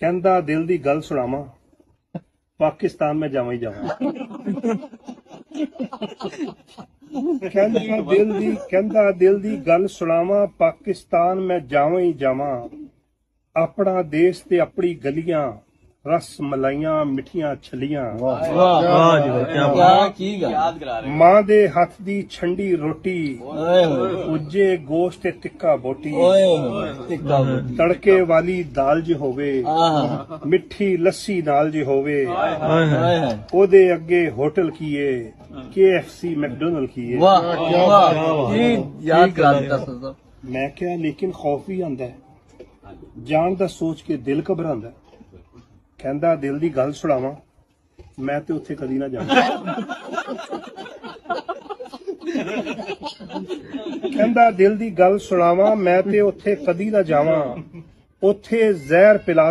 कहंदा दिल दी गल सुनावा पाकिस्तान में जावां ही जावां। कहंदा दिल दी गल सुनावा पाकिस्तान में जावां ही जावां। अपना देश ते अपनी गलियां रस मलाइयां मिठियां छलियां। मां दे हथ दी छंडी रोटी उज्जे गोश्त ते तिक्का बोटी। तड़के वाली दाल जे होवे मिठी लस्सी नाल जे होवे। ओदे अगे होटल कीए KFC मैकडोनल्ड कीए। मैं क्या लेकिन खौफ भी आंदा है जान दा सोच के दिल घबरांदा। कहंदा दिल दी गल सुनावा मैं ते उत्थे कदी ना जावां। कहंदा दिल दी गल सुनावा मैं ते उत्थे कदी ना जावां। उत्थे जहर पिला